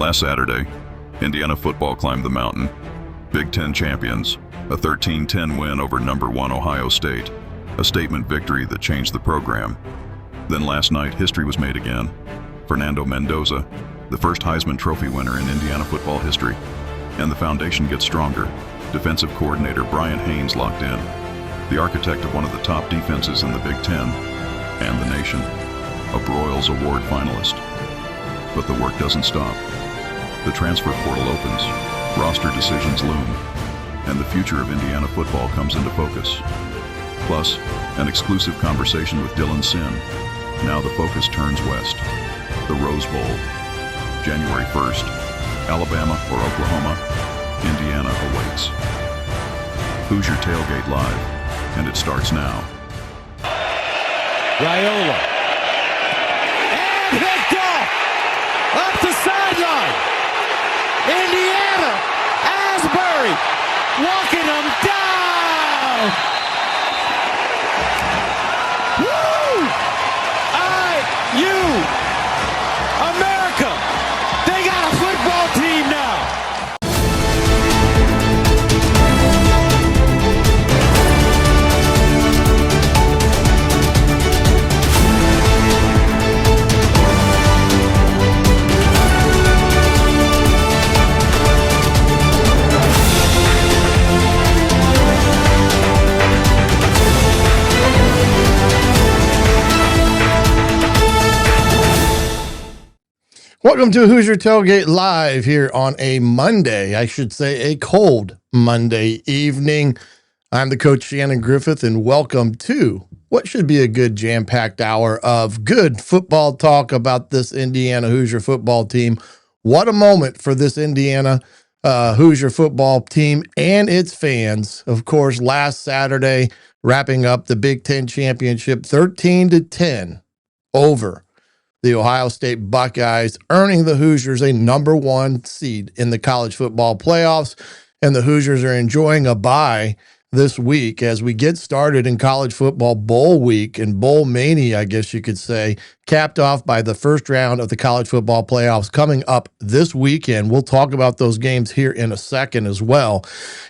Last Saturday, Indiana football climbed the mountain. Big Ten champions, a 13-10 win over number 1 Ohio State, a statement victory that changed the program. Then last night, history was made again. Fernando Mendoza, the first Heisman Trophy winner in Indiana football history. And the foundation gets stronger. Defensive Coordinator Bryant Haines locked in, the architect of one of the top defenses in the Big Ten and the nation, a Broyles Award finalist. But the work doesn't stop. The transfer portal opens, roster decisions loom, and the future of Indiana football comes into focus. Plus, an exclusive conversation with Sinn. Now the focus turns west. The Rose Bowl. January 1st, Alabama or Oklahoma, Indiana awaits. Hoosier Tailgate Live, and it starts now. Raiola. And picked off! Up the sideline! Indiana! Asbury! Walking them down! Woo! IU! America! They got a football team now! Welcome to Hoosier Tailgate Live here on a Monday, I should say a cold Monday evening. I'm the coach Shannon Griffith, and welcome to what should be a good jam-packed hour of good football talk about this Indiana Hoosier football team. What a moment for this Indiana Hoosier football team and its fans. Of course, last Saturday, wrapping up the Big Ten championship 13-10 over the Ohio State Buckeyes, earning the Hoosiers a number 1 seed in the college football playoffs. And the Hoosiers are enjoying a bye this week as we get started in college football bowl week and bowl mania, I guess you could say, capped off by the first round of the college football playoffs coming up this weekend. We'll talk about those games here in a second as well.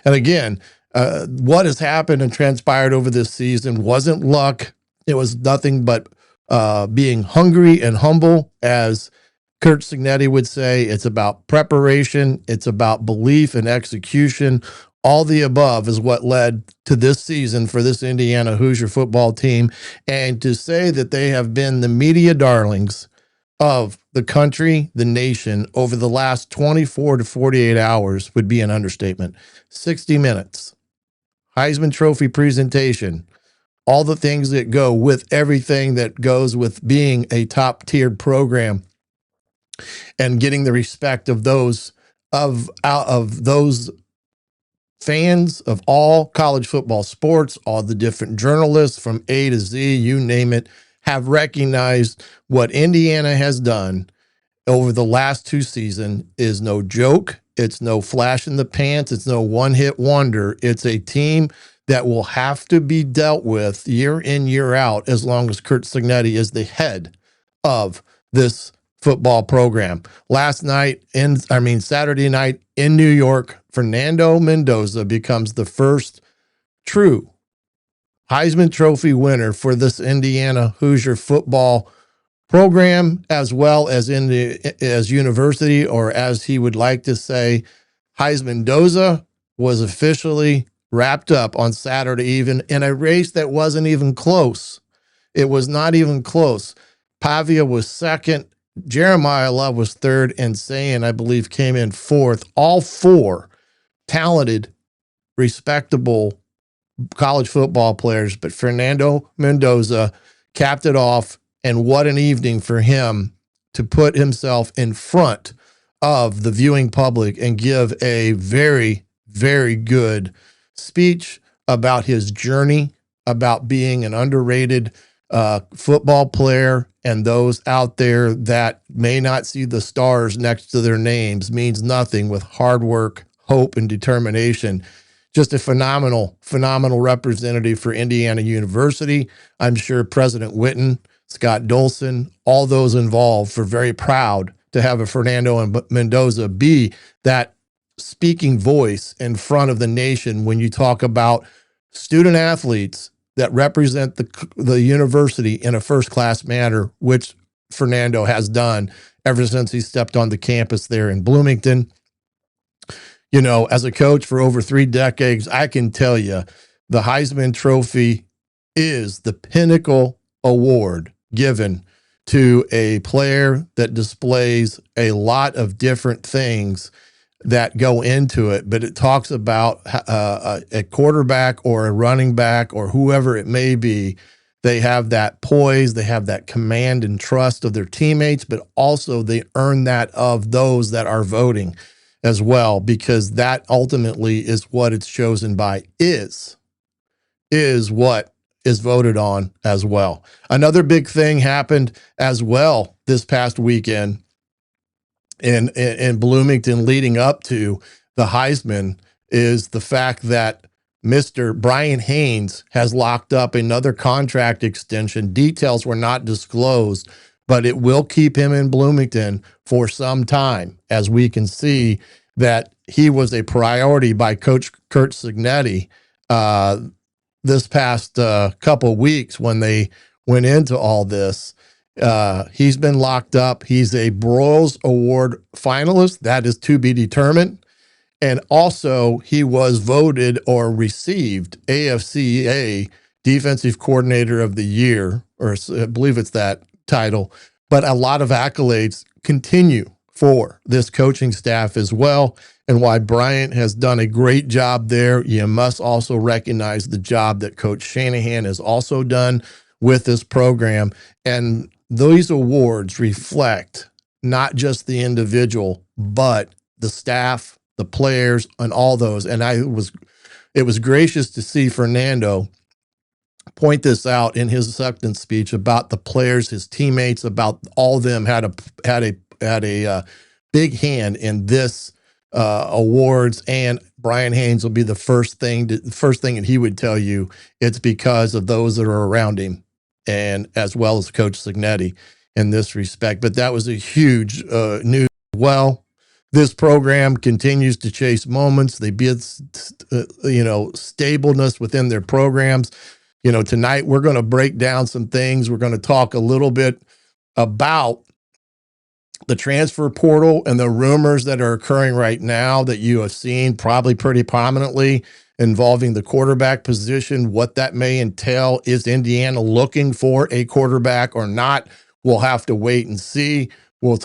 And again, what has happened and transpired over this season wasn't luck. It was nothing but being hungry and humble, as Curt Cignetti would say. It's about preparation. It's about belief and execution. All the above is what led to this season for this Indiana Hoosier football team. And to say that they have been the media darlings of the country, the nation, over the last 24 to 48 hours would be an understatement. 60 minutes, Heisman Trophy presentation, all the things that go with everything that goes with being a top-tiered program and getting the respect of those those fans of all college football sports, all the different journalists from A to Z, you name it, have recognized what Indiana has done over the last 2 seasons is no joke. It's no flash in the pants. It's no one-hit wonder. It's a team that will have to be dealt with year in, year out, as long as Curt Cignetti is the head of this football program. Saturday night in New York, Fernando Mendoza becomes the first true Heisman Trophy winner for this Indiana Hoosier football program, as well as as university, or as he would like to say, Heisman Mendoza was officially wrapped up on Saturday even in a race that wasn't even close. It was not even close. Pavia was second. Jeremiah Love was third, and Sinn, I believe, came in fourth. All 4 talented, respectable college football players, but Fernando Mendoza capped it off, and what an evening for him to put himself in front of the viewing public and give a very, very good speech about his journey, about being an underrated football player, and those out there that may not see the stars next to their names means nothing with hard work, hope, and determination. Just a phenomenal representative for Indiana University. I'm sure President Witten, Scott Dolson, all those involved were very proud to have a Fernando Mendoza be that speaking voice in front of the nation when you talk about student athletes that represent the university in a first-class manner, which Fernando has done ever since he stepped on the campus there in Bloomington. You know, as a coach for over 3 decades, I can tell you the Heisman Trophy is the pinnacle award given to a player that displays a lot of different things that go into it, but it talks about a quarterback or a running back or whoever it may be. They have that poise, they have that command and trust of their teammates, but also they earn that of those that are voting as well, because that ultimately is what it's chosen by, is what is voted on as well. Another big thing happened as well this past weekend in Bloomington leading up to the Heisman is the fact that Mr. Bryant Haines has locked up another contract extension. Details were not disclosed, but it will keep him in Bloomington for some time, as we can see that he was a priority by Coach Curt Cignetti this past couple weeks when they went into all this. He's been locked up. He's a Broyles Award finalist. That is to be determined. And also, he was voted or received AFCA Defensive Coordinator of the Year, or I believe it's that title. But a lot of accolades continue for this coaching staff as well. And why Bryant has done a great job there, you must also recognize the job that Coach Shanahan has also done with this program. And these awards reflect not just the individual, but the staff, the players, and all those. And it was gracious to see Fernando point this out in his acceptance speech about the players, his teammates, about all of them had a big hand in this awards. And Bryant Haines will be the first thing that he would tell you. It's because of those that are around him, and as well as Coach Cignetti in this respect. But that was a huge news. Well, this program continues to chase moments. They build, stableness within their programs. You know, tonight we're going to break down some things. We're going to talk a little bit about the transfer portal and the rumors that are occurring right now that you have seen probably pretty prominently involving the quarterback position, what that may entail. Is Indiana looking for a quarterback or not? We'll have to wait and see. We'll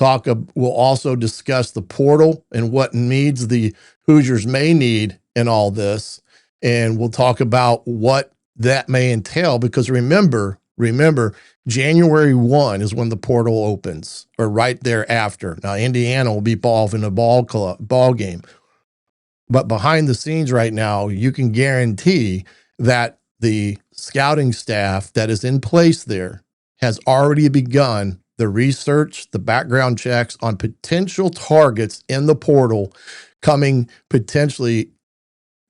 also discuss the portal and what needs the Hoosiers may need in all this. And we'll talk about what that may entail, because remember, January 1 is when the portal opens, or right thereafter. Now, Indiana will be involved in a ball game. But behind the scenes right now, you can guarantee that the scouting staff that is in place there has already begun the research, the background checks on potential targets in the portal coming potentially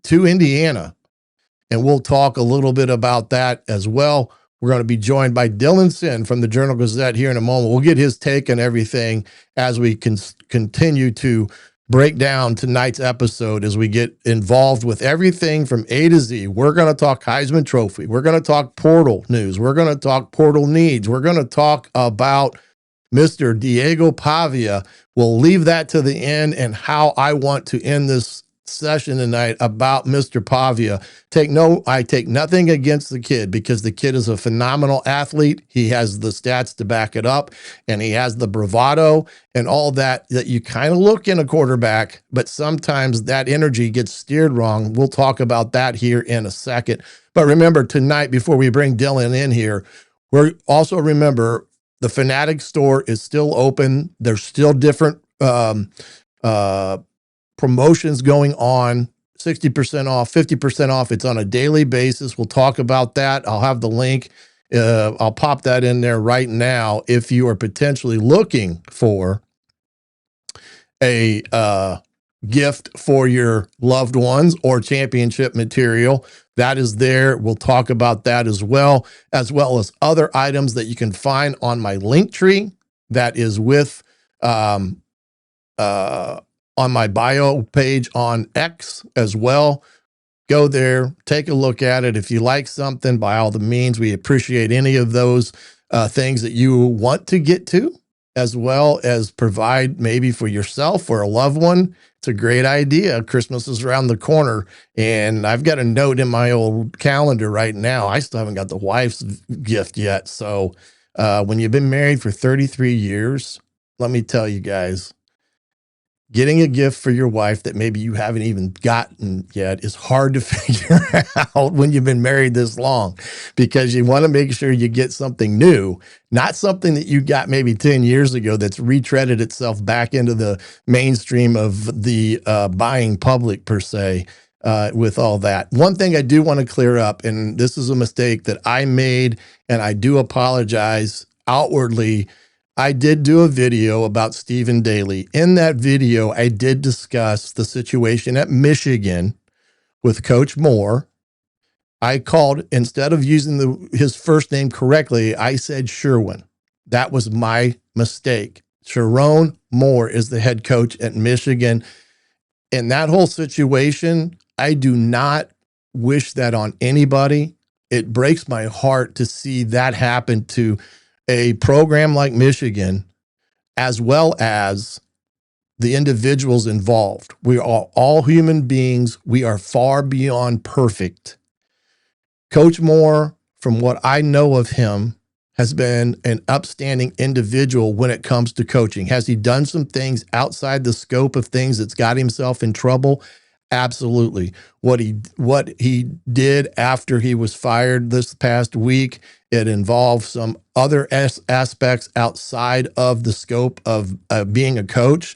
to Indiana. And we'll talk a little bit about that as well. We're going to be joined by Dylan Sinn from the Journal-Gazette here in a moment. We'll get his take on everything as we continue to break down tonight's episode, as we get involved with everything from A to Z. We're going to talk Heisman Trophy. We're going to talk portal news. We're going to talk portal needs. We're going to talk about Mr. Diego Pavia. We'll leave that to the end, and how I want to end this session tonight about Mr. Pavia. I take nothing against the kid, because the kid is a phenomenal athlete. He has the stats to back it up, and he has the bravado and all that you kind of look in a quarterback, but sometimes that energy gets steered wrong. We'll talk about that here in a second. But remember, tonight, before we bring Dylan in here, we're also remember the Fanatic store is still open. There's still different promotions going on, 60% off, 50% off. It's on a daily basis. We'll talk about that. I'll have the link. I'll pop that in there right now. If you are potentially looking for a gift for your loved ones or championship material, that is there. We'll talk about that as well as other items that you can find on my link tree that is with um, on my bio page on X as well. Go there, take a look at it. If you like something, by all the means, we appreciate any of those things that you want to get to, as well as provide maybe for yourself or a loved one. It's a great idea. Christmas is around the corner, and I've got a note in my old calendar right now. I still haven't got the wife's gift yet. So when you've been married for 33 years, let me tell you guys, getting a gift for your wife that maybe you haven't even gotten yet is hard to figure out when you've been married this long, because you want to make sure you get something new, not something that you got maybe 10 years ago that's retreaded itself back into the mainstream of the buying public per se. With all that, one thing I do want to clear up, and this is a mistake that I made, and I do apologize outwardly. I did do a video about Stephen Daly. In that video, I did discuss the situation at Michigan with Coach Moore. I called, instead of using his first name correctly, I said Sherwin. That was my mistake. Sharon Moore is the head coach at Michigan. In that whole situation, I do not wish that on anybody. It breaks my heart to see that happen to a program like Michigan, as well as the individuals involved. We are all human beings. We are far beyond perfect. Coach Moore, from what I know of him, has been an upstanding individual when it comes to coaching. Has he done some things outside the scope of things that's got himself in trouble? Absolutely. What he did after he was fired this past week, it involved some other aspects outside of the scope of being a coach.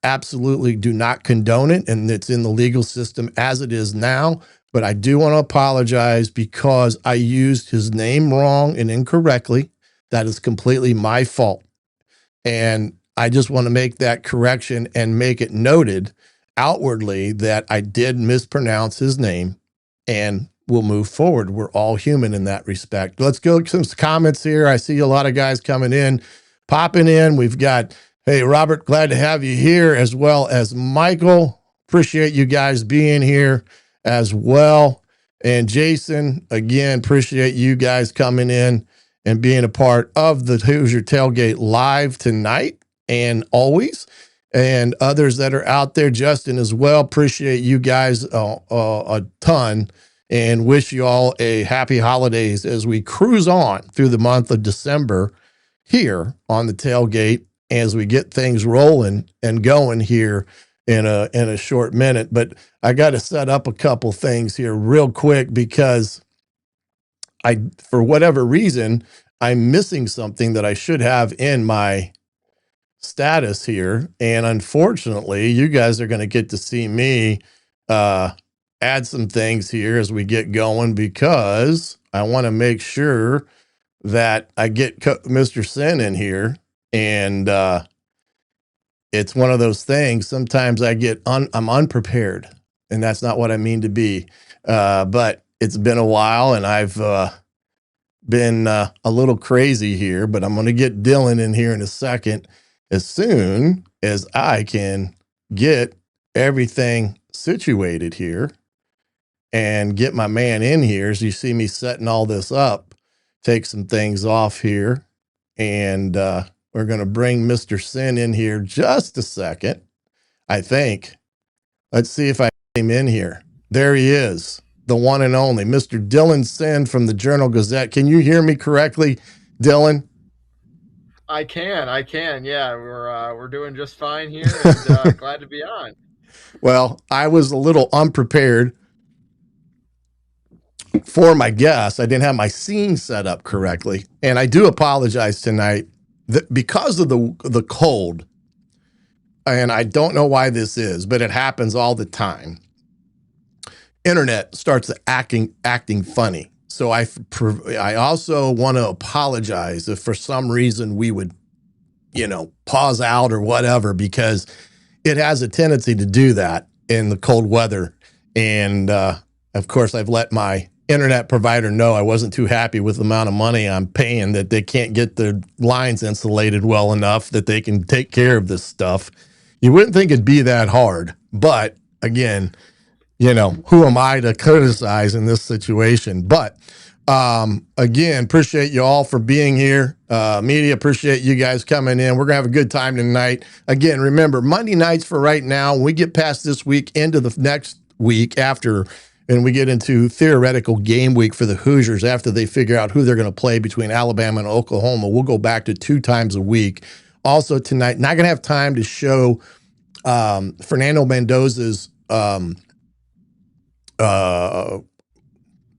Absolutely do not condone it, and it's in the legal system as it is now. But I do want to apologize because I used his name wrong and incorrectly. That is completely my fault. And I just want to make that correction and make it noted outwardly that I did mispronounce his name, and we'll move forward. We're all human in that respect. Let's go to some comments here. I see a lot of guys coming in, popping in. We've got, hey, Robert, glad to have you here, as well as Michael. Appreciate you guys being here as well. And Jason, again, appreciate you guys coming in and being a part of the Hoosier Tailgate live tonight and always. And others that are out there, Justin as well. Appreciate you guys a ton, and wish you all a happy holidays as we cruise on through the month of December here on the Tailgate, as we get things rolling and going here in a short minute. But I got to set up a couple things here real quick, because for whatever reason, I'm missing something that I should have in my status here, and unfortunately you guys are going to get to see me add some things here as we get going, because I want to make sure that I get Mr. Sinn in here. And it's one of those things, sometimes I get I'm unprepared, and that's not what I mean to be, but it's been a while, and I've been a little crazy here. But I'm going to get Dylan in here in a second, as soon as I can get everything situated here and get my man in here. As you see me setting all this up, take some things off here, and we're going to bring Mr. Sinn in here just a second, I think. Let's see if I get him in here. There he is, the one and only Mr. Dylan Sinn from the Journal-Gazette. Can you hear me correctly, Dylan? I can. Yeah, we're doing just fine here, and glad to be on. Well, I was a little unprepared for my guest. I didn't have my scene set up correctly, and I do apologize tonight because of the cold. And I don't know why this is, but it happens all the time. Internet starts acting funny. So I also want to apologize if for some reason we would, pause out or whatever, because it has a tendency to do that in the cold weather. And of course, I've let my internet provider know I wasn't too happy with the amount of money I'm paying, that they can't get their lines insulated well enough that they can take care of this stuff. You wouldn't think it'd be that hard, but again, who am I to criticize in this situation? But again, appreciate you all for being here. Media, appreciate you guys coming in. We're going to have a good time tonight. Again, remember, Monday nights for right now, when we get past this week into the next week after, and we get into theoretical game week for the Hoosiers after they figure out who they're going to play between Alabama and Oklahoma, we'll go back to 2 times a week. Also tonight, not going to have time to show Fernando Mendoza's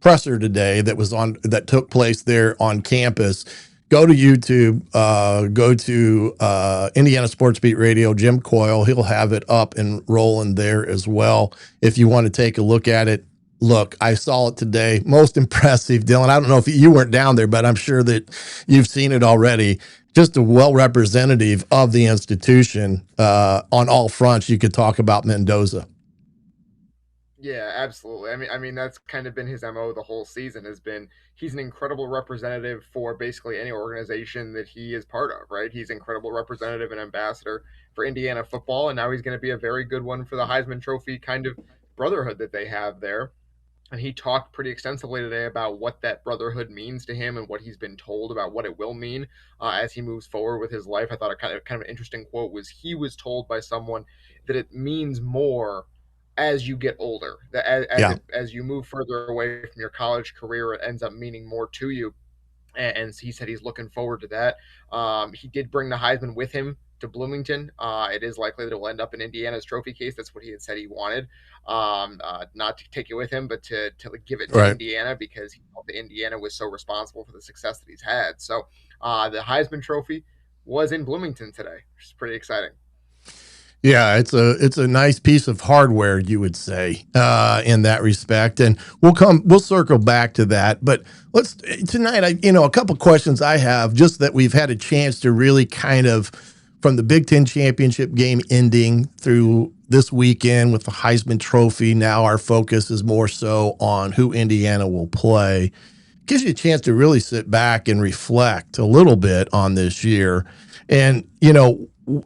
presser today that took place there on campus. Go to YouTube, go to Indiana Sports Beat Radio, Jim Coyle. He'll have it up and rolling there as well if you want to take a look at it. Look, I saw it today. Most impressive, Dylan. I don't know if you weren't down there, but I'm sure that you've seen it already. Just a well representative of the institution on all fronts. You could talk about Mendoza. Yeah, absolutely. I mean that's kind of been his MO the whole season. Has been he's an incredible representative for basically any organization that he is part of, right? He's an incredible representative and ambassador for Indiana football, and now he's going to be a very good one for the Heisman Trophy kind of brotherhood that they have there. And he talked pretty extensively today about what that brotherhood means to him and what he's been told about what it will mean as he moves forward with his life. I thought a kind of an interesting quote was he was told by someone that it means more as you get older, that as you move further away from your college career, it ends up meaning more to you. And he said he's looking forward to that. He did bring the Heisman with him to Bloomington. It is likely that it will end up in Indiana's trophy case. That's what he had said he wanted. Not to take it with him, but to give it to Indiana, because he felt that Indiana was so responsible for the success that he's had. So the Heisman Trophy was in Bloomington today, which is pretty exciting. Yeah, it's a nice piece of hardware, you would say, in that respect, and we'll circle back to that. But let's tonight. A couple questions I have, just that we've had a chance to really kind of, from the Big Ten championship game ending through this weekend with the Heisman Trophy. Now our focus is more so on who Indiana will play. Gives you a chance to really sit back and reflect a little bit on this year, and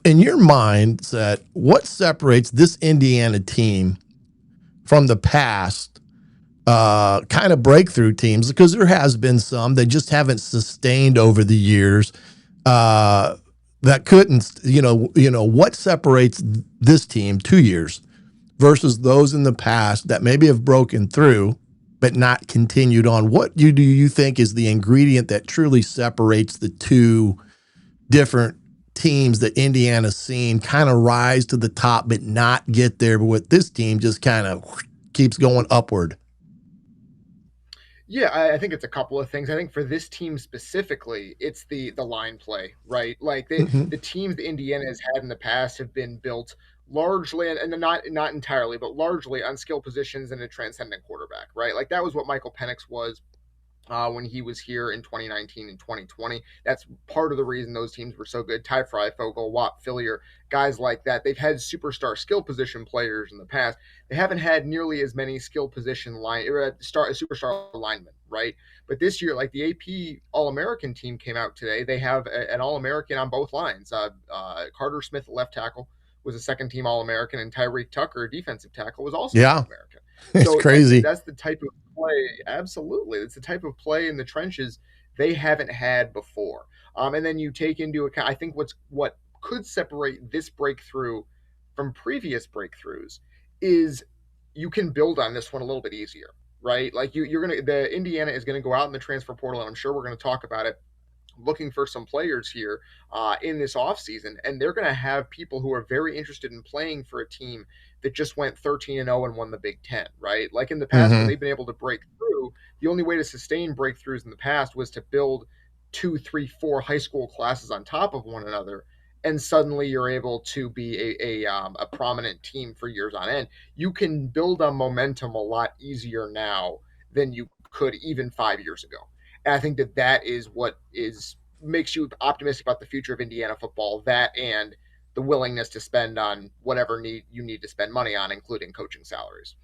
in your mindset, what separates this Indiana team from the past kind of breakthrough teams? Because there has been some, they just haven't sustained over the years that couldn't, what separates this team 2 years versus those in the past that maybe have broken through but not continued on? What do you think is the ingredient that truly separates the two different teams that Indiana's seen kind of rise to the top but not get there, but with this team just kind of keeps going upward? Yeah, I think it's a couple of things. I think for this team specifically, it's the line play, right? Like the teams that Indiana has had in the past have been built largely, and not entirely, but largely on skill positions and a transcendent quarterback, right? Like that was what Michael Penix was when he was here in 2019 and 2020. That's part of the reason those teams were so good. Ty Freifogel, Watt Fillier, guys like that. They've had superstar skill position players in the past. They haven't had nearly as many skill position superstar linemen, right? But this year, like the AP All-American team came out today. They have an All-American on both lines. Carter Smith, left tackle, was a second-team All-American, and Tyreek Tucker, defensive tackle, was also All-American. It's crazy. That's the type of play. Absolutely. It's the type of play in the trenches they haven't had before. And then you take into account, I think what could separate this breakthrough from previous breakthroughs is you can build on this one a little bit easier, right? Like the Indiana is going to go out in the transfer portal, and I'm sure we're going to talk about it, looking for some players here in this offseason, and they're going to have people who are very interested in playing for a team that just went 13-0 and won the Big Ten, right? Like in the past, when they've been able to break through, the only way to sustain breakthroughs in the past was to build 2, 3, 4 high school classes on top of one another, and suddenly you're able to be a prominent team for years on end. You can build on momentum a lot easier now than you could even 5 years ago. And I think that is what makes you optimistic about the future of Indiana football, that and the willingness to spend on whatever you need to spend money on, including coaching salaries.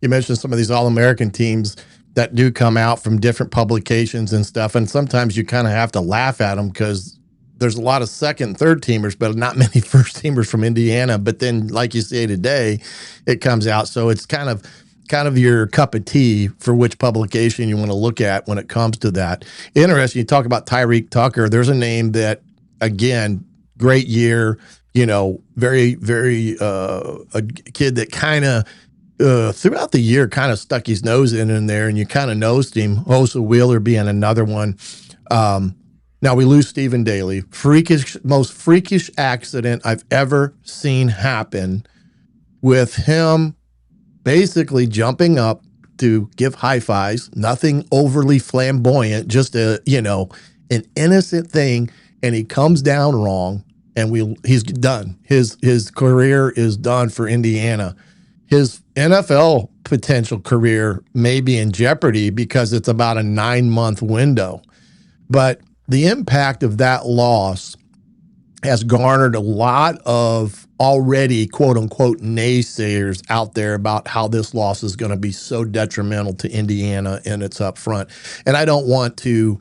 You mentioned some of these All-American teams. that do come out from different publications and stuff. And sometimes you kind of have to laugh at them because there's a lot of second, third teamers, but not many first teamers from Indiana. But then, like you say today, it comes out. So it's kind of your cup of tea for which publication you want to look at when it comes to that. Interesting. You talk about Tyreek Tucker. There's a name that, again, great year, very, very, a kid that kind of, throughout the year kind of stuck his nose in there, and you kind of nosed him. Hosa Wheeler being another one. Now we lose Stephen Daly. Most freakish accident I've ever seen happen, with him basically jumping up to give high fives. Nothing overly flamboyant, just an innocent thing, and he comes down wrong, and he's done. His career is done for Indiana. His NFL potential career may be in jeopardy because it's about a 9-month window. But the impact of that loss has garnered a lot of already quote unquote naysayers out there about how this loss is going to be so detrimental to Indiana and its up front. And I don't want to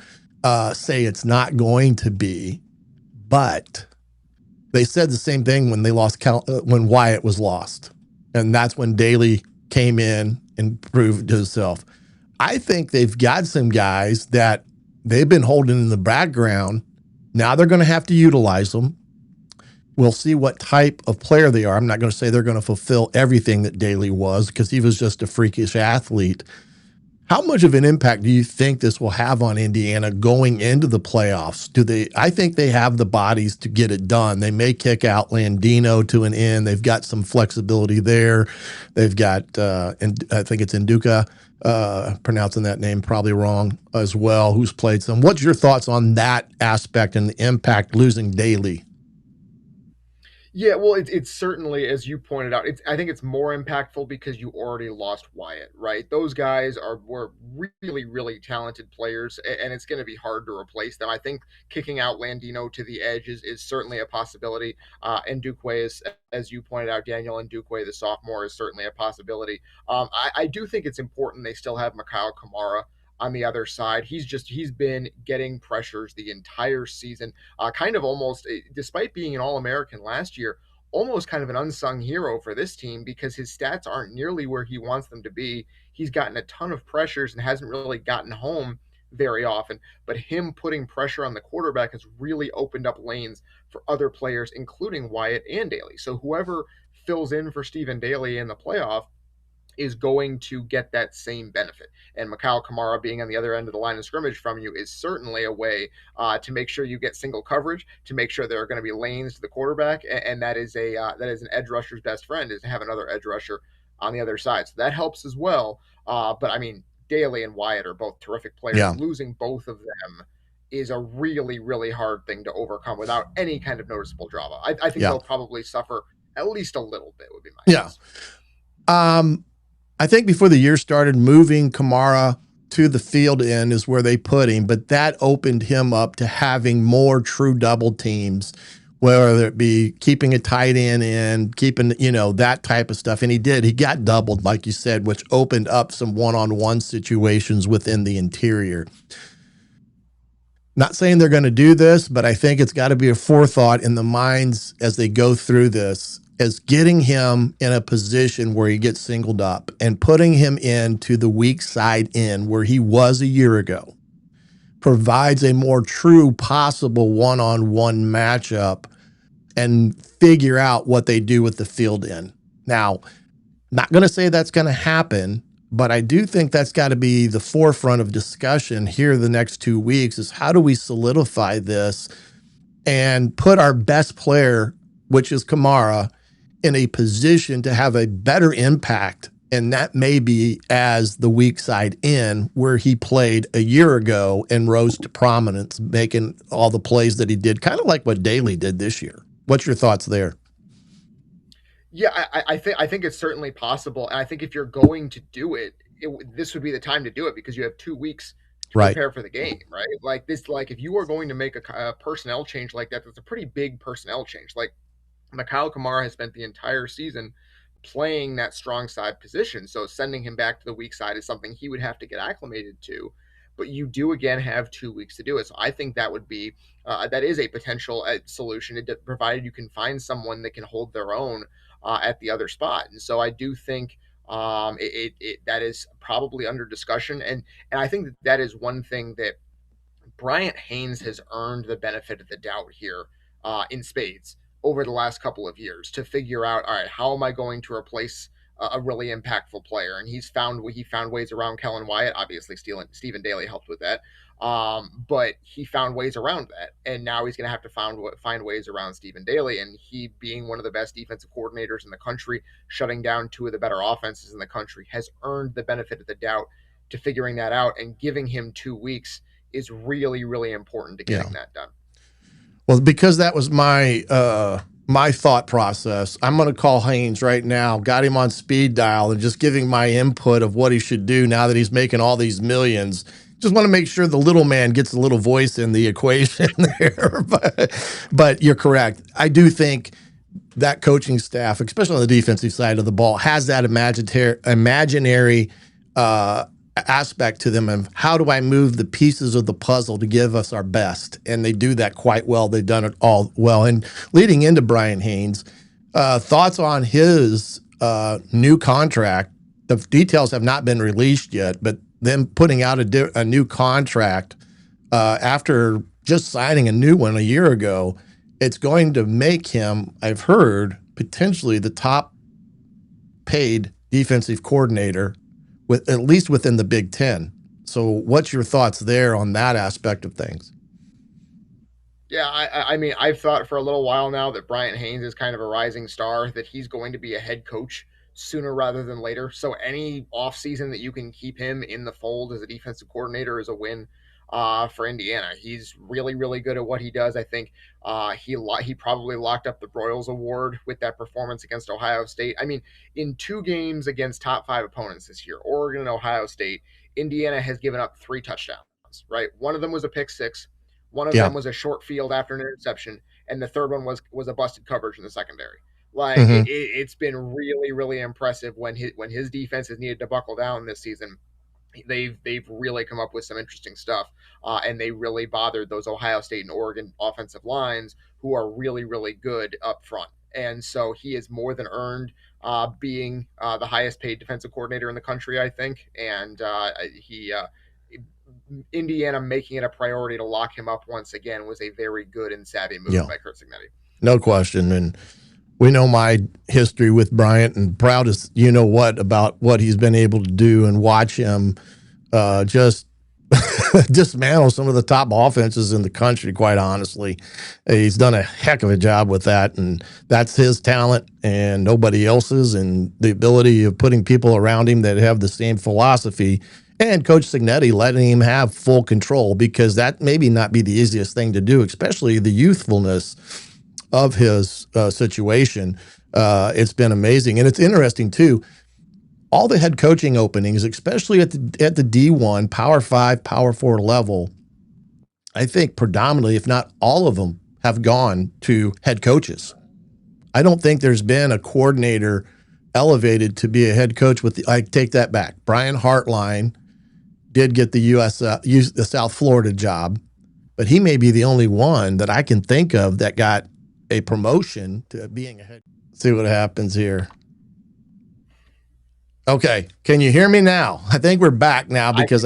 say it's not going to be, but they said the same thing when they lost when Wyatt was lost. And that's when Daly came in and proved himself. I think they've got some guys that they've been holding in the background. Now they're going to have to utilize them. We'll see what type of player they are. I'm not going to say they're going to fulfill everything that Daly was, because he was just a freakish athlete. How much of an impact do you think this will have on Indiana going into the playoffs? I think they have the bodies to get it done. They may kick out Landino to an end. They've got some flexibility there. They've got, and I think it's Nduka, pronouncing that name probably wrong as well, who's played some. What's your thoughts on that aspect and the impact losing Daly? Yeah, well, it's certainly, as you pointed out, I think it's more impactful because you already lost Wyatt, right? Those guys were really, really talented players, and it's going to be hard to replace them. I think kicking out Landino to the edge is certainly a possibility. And Ndukwe is, as you pointed out, Daniel and Ndukwe, the sophomore, is certainly a possibility. I do think it's important they still have Mikhail Kamara on the other side. He's been getting pressures the entire season, kind of almost, despite being an All-American last year, almost kind of an unsung hero for this team because his stats aren't nearly where he wants them to be. He's gotten a ton of pressures and hasn't really gotten home very often, but him putting pressure on the quarterback has really opened up lanes for other players, including Wyatt and Daly. So whoever fills in for Stephen Daly in the playoff is going to get that same benefit. And Mikhail Kamara being on the other end of the line of scrimmage from you is certainly a way to make sure you get single coverage, to make sure there are going to be lanes to the quarterback, and that is an edge rusher's best friend, is to have another edge rusher on the other side. So that helps as well. But I mean, Daly and Wyatt are both terrific players. Yeah. Losing both of them is a really, really hard thing to overcome without any kind of noticeable drama. I think they'll probably suffer at least a little bit, would be my guess. I think before the year started, moving Kamara to the field end is where they put him, but that opened him up to having more true double teams, whether it be keeping a tight end in, keeping, that type of stuff. And he did. He got doubled, like you said, which opened up some one-on-one situations within the interior. Not saying they're going to do this, but I think it's got to be a forethought in the minds as they go through this, as getting him in a position where he gets singled up and putting him into the weak side in where he was a year ago provides a more true possible one-on-one matchup and figure out what they do with the field in. Now, not going to say that's going to happen, but I do think that's got to be the forefront of discussion here the next 2 weeks, is how do we solidify this and put our best player, which is Kamara, in a position to have a better impact. And that may be as the weak side in, where he played a year ago and rose to prominence, making all the plays that he did, kind of like what Daly did this year. What's your thoughts there? Yeah, I think it's certainly possible. And I think if you're going to do it, this would be the time to do it, because you have 2 weeks to prepare for the game, right? Like if you are going to make a personnel change like that, that's a pretty big personnel change. Like, Mikhail Kamara has spent the entire season playing that strong side position. So sending him back to the weak side is something he would have to get acclimated to. But you do again have 2 weeks to do it. So I think that would be that is a potential solution, provided you can find someone that can hold their own at the other spot. And so I do think that is probably under discussion, and I think that is one thing that Bryant Haines has earned the benefit of the doubt here in spades over the last couple of years to figure out, all right, how am I going to replace a really impactful player? And he found ways around Kellen Wyatt. Obviously, Stephen Daly helped with that, but he found ways around that, and now he's going to have to find ways around Stephen Daly. And he, being one of the best defensive coordinators in the country, shutting down two of the better offenses in the country, has earned the benefit of the doubt to figuring that out, and giving him 2 weeks is really, really important to getting that done. Well, because that was my my thought process, I'm going to call Haines right now, got him on speed dial, and just giving my input of what he should do now that he's making all these millions. Just want to make sure the little man gets a little voice in the equation there. But you're correct. I do think that coaching staff, especially on the defensive side of the ball, has that imaginary aspect to them of how do I move the pieces of the puzzle to give us our best, and they do that quite well. They've done it all well. And leading into Bryant Haines, thoughts on his new contract. The details have not been released yet, but them putting out a new contract after just signing a new one a year ago, it's going to make him, I've heard, potentially the top paid defensive coordinator with at least within the Big Ten. So what's your thoughts there on that aspect of things? Yeah, I mean, I've thought for a little while now that Bryant Haines is kind of a rising star, that he's going to be a head coach sooner rather than later. So any offseason that you can keep him in the fold as a defensive coordinator is a win for Indiana. He's really, really good at what he does. I think he probably locked up the Broyles Award with that performance against Ohio State. I mean, in 2 games against top 5 opponents this year, Oregon and Ohio State, Indiana has given up 3 touchdowns, right? One of them was a pick six. One of them was a short field after an interception, and the third one was a busted coverage in the secondary. Like it's been really, really impressive when his defense has needed to buckle down this season. They've really come up with some interesting stuff, and they really bothered those Ohio State and Oregon offensive lines, who are really, really good up front. And so he has more than earned being the highest paid defensive coordinator in the country, I think. And Indiana making it a priority to lock him up once again was a very good and savvy move by Curt Cignetti. No question. And we know my history with Bryant, and proud as you know about what he's been able to do, and watch him just dismantle some of the top offenses in the country, quite honestly. He's done a heck of a job with that, and that's his talent and nobody else's, and the ability of putting people around him that have the same philosophy. And Coach Cignetti letting him have full control, because that maybe not be the easiest thing to do, especially the youthfulness of his situation. It's been amazing. And it's interesting, too, all the head coaching openings, especially at the D1, Power 5, Power 4 level, I think predominantly, if not all of them, have gone to head coaches. I don't think there's been a coordinator elevated to be a head coach I take that back. Brian Hartline did get the South Florida job, but he may be the only one that I can think of that got a promotion to being a head. Let's see what happens here. Okay, can you hear me now? I think we're back now, because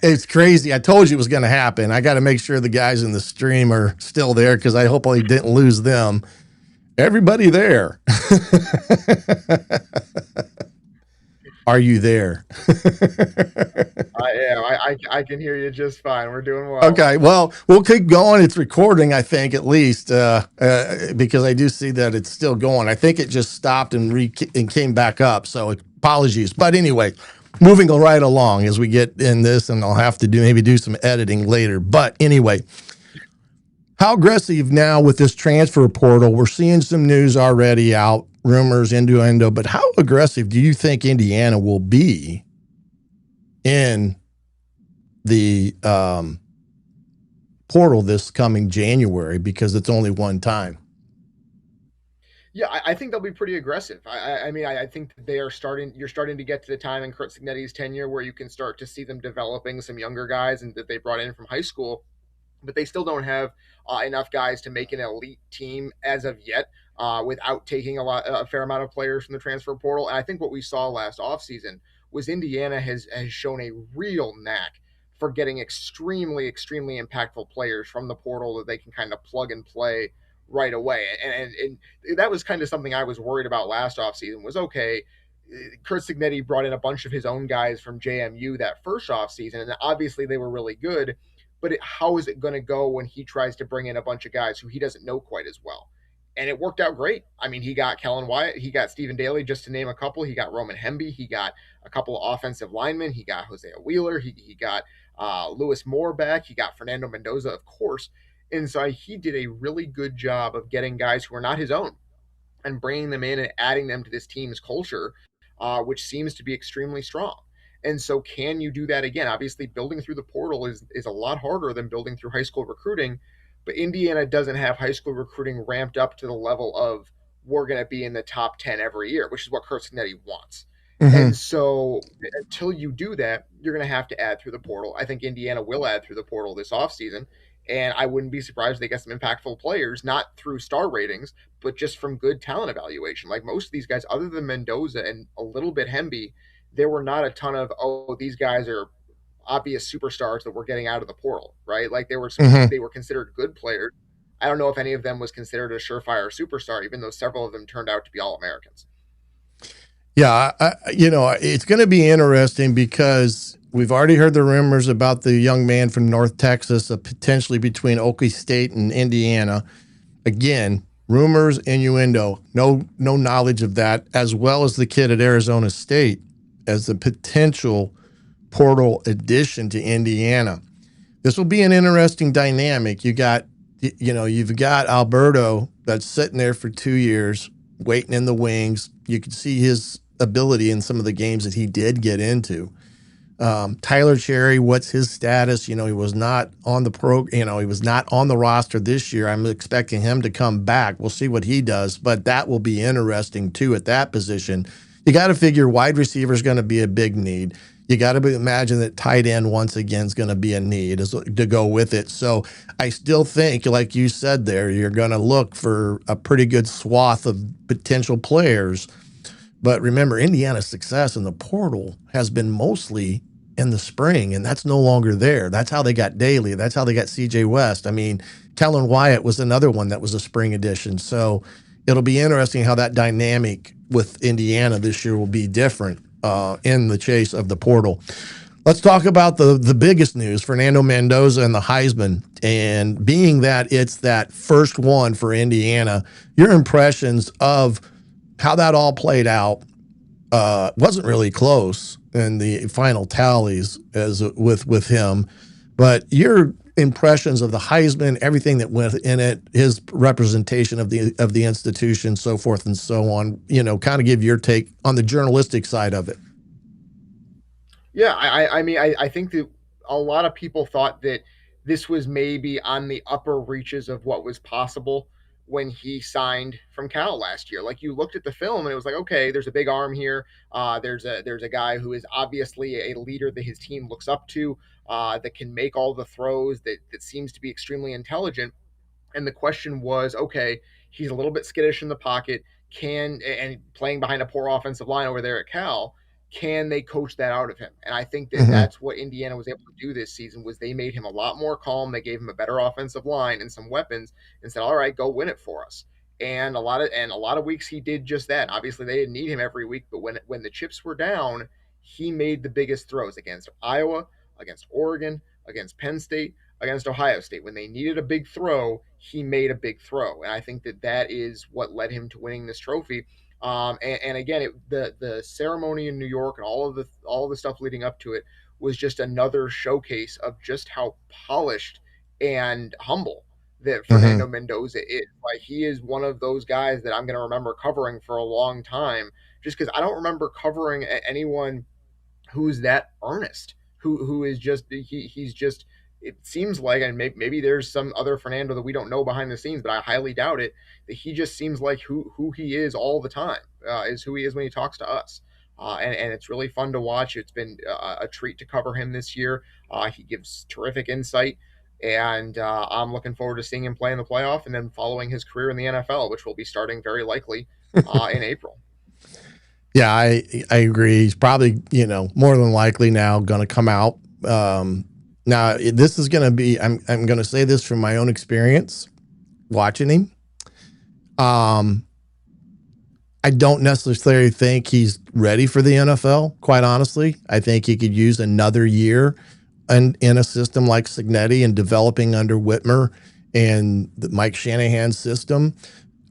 it's crazy. I told you it was going to happen. I got to make sure the guys in the stream are still there, because I hope I didn't lose them. Everybody there. Are you there? I am. I can hear you just fine. We're doing well. Okay, well, we'll keep going. It's recording, I think, at least, because I do see that it's still going. I think it just stopped and came back up, so apologies. But anyway, moving right along as we get in this, and I'll have to do some editing later. But anyway, how aggressive now with this transfer portal? We're seeing some news already out, rumors, innuendo, but how aggressive do you think Indiana will be in the portal this coming January, because it's only one time? Yeah, I think they'll be pretty aggressive. I think that they are starting. You're starting to get to the time in Kurt Cignetti's tenure where you can start to see them developing some younger guys and that they brought in from high school, but they still don't have enough guys to make an elite team as of yet. Without taking a fair amount of players from the transfer portal, and I think what we saw last offseason was Indiana has shown a real knack for getting extremely impactful players from the portal that they can kind of plug and play right away. And that was kind of something I was worried about last offseason was okay. Kurt Cignetti brought in a bunch of his own guys from JMU that first offseason, and obviously they were really good. But how is it going to go when he tries to bring in a bunch of guys who he doesn't know quite as well? And it worked out great. I mean, he got Kellen Wyatt, he got Stephen Daly, just to name a couple. He got Roman Hemby, he got a couple of offensive linemen, he got Hosea Wheeler, he got Lewis Moore back, he got Fernando Mendoza, of course. And so he did a really good job of getting guys who are not his own and bringing them in and adding them to this team's culture, which seems to be extremely strong. And so, can you do that again? Obviously, building through the portal is a lot harder than building through high school recruiting, but Indiana doesn't have high school recruiting ramped up to the level of we're going to be in the top 10 every year, which is what Kurt Cignetти wants. And so, until you do that, you're going to have to add through the portal. I think Indiana will add through the portal this offseason. And I wouldn't be surprised if they get some impactful players, not through star ratings, but just from good talent evaluation. Like most of these guys, other than Mendoza and a little bit Hemby, there were not a ton of, oh, these guys are obvious superstars that we're getting out of the portal, right? Like they were considered good players. I don't know if any of them was considered a surefire superstar, even though several of them turned out to be All Americans. Yeah, it's going to be interesting because we've already heard the rumors about the young man from North Texas, potentially between Okie State and Indiana. Again, rumors, innuendo, no knowledge of that, as well as the kid at Arizona State as the potential portal addition to Indiana. This will be an interesting dynamic. You've got Alberto that's sitting there for 2 years, waiting in the wings. You can see his ability in some of the games that he did get into. Tyler Cherry, what's his status? He was not on he was not on the roster this year. I'm expecting him to come back. We'll see what he does, but that will be interesting too at that position. You got to figure wide receiver is going to be a big need. You got to imagine that tight end once again is going to be a need to go with it. So I still think, like you said there, you're going to look for a pretty good swath of potential players. But remember, Indiana's success in the portal has been mostly in the spring, and that's no longer there. That's how they got Daly. That's how they got C.J. West. I mean, Kellen Wyatt was another one that was a spring addition. So it'll be interesting how that dynamic with Indiana this year will be different in the chase of the portal. Let's talk about the biggest news, Fernando Mendoza and the Heisman. And being that it's that first one for Indiana, your impressions of how that all played out wasn't really close in the final tallies as with him, but your impressions of the Heisman, everything that went in it, his representation of the institution, so forth and so on. Kind of give your take on the journalistic side of it. Yeah, I think that a lot of people thought that this was maybe on the upper reaches of what was possible when he signed from Cal last year. Like you looked at the film and it was like, okay, there's a big arm here. There's a guy who is obviously a leader that his team looks up to, that can make all the throws, that seems to be extremely intelligent. And the question was, okay, he's a little bit skittish in the pocket, and playing behind a poor offensive line over there at Cal, can they coach that out of him? And I think that that's what Indiana was able to do this season was they made him a lot more calm. They gave him a better offensive line and some weapons and said, all right, go win it for us. And a lot of weeks he did just that. Obviously they didn't need him every week, but when the chips were down, he made the biggest throws against Iowa, against Oregon, against Penn State, against Ohio State. When they needed a big throw, he made a big throw. And I think that is what led him to winning this trophy. And again, the ceremony in New York and all of the stuff leading up to it was just another showcase of just how polished and humble that Fernando Mendoza is. Like he is one of those guys that I'm going to remember covering for a long time, just because I don't remember covering anyone who's that earnest, who is just he's just it seems like, and maybe there's some other Fernando that we don't know behind the scenes, but I highly doubt it, that he just seems like who he is all the time, is who he is when he talks to us. And it's really fun to watch. It's been a treat to cover him this year. He gives terrific insight, and I'm looking forward to seeing him play in the playoff and then following his career in the NFL, which will be starting very likely in April. Yeah, I agree. He's probably, more than likely now going to come out. Now, this is going to be, I'm going to say this from my own experience watching him. I don't necessarily think he's ready for the NFL, quite honestly. I think he could use another year in a system like Cignetti and developing under Whitmer and the Mike Shanahan system.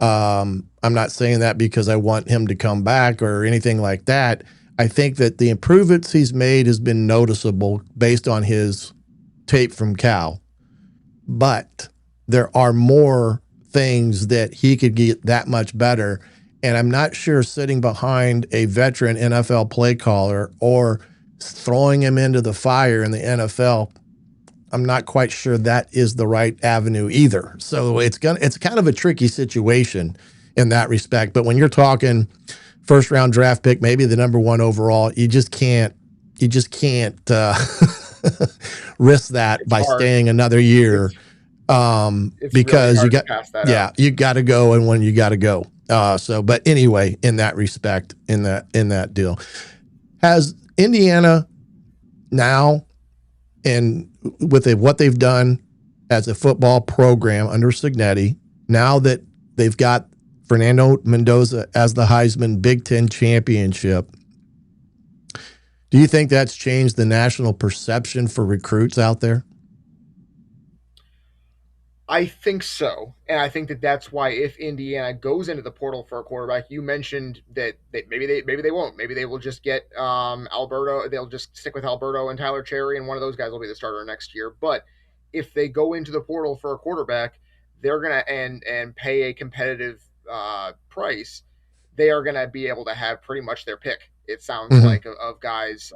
I'm not saying that because I want him to come back or anything like that. I think that the improvements he's made has been noticeable based on his tape from Cal. But there are more things that he could get that much better. And I'm not sure sitting behind a veteran NFL play caller or throwing him into the fire in the NFL, I'm not quite sure that is the right avenue either. So it's kind of a tricky situation in that respect. But when you're talking first round draft pick, maybe the number 1 overall, you just can't risk that It's by hard. staying another year. Because really you got, you got to go and when you got to go. But anyway, in that respect, in that deal, has Indiana now, and with what they've done as a football program under Cignetti, now that they've got Fernando Mendoza as the Heisman Big Ten championship, do you think that's changed the national perception for recruits out there? I think so, and I think that's why if Indiana goes into the portal for a quarterback, you mentioned that maybe they won't. Maybe they will just get Alberto. They'll just stick with Alberto and Tyler Cherry, and one of those guys will be the starter next year. But if they go into the portal for a quarterback, they're gonna and pay a competitive price. They are gonna be able to have pretty much their pick. It sounds like of guys.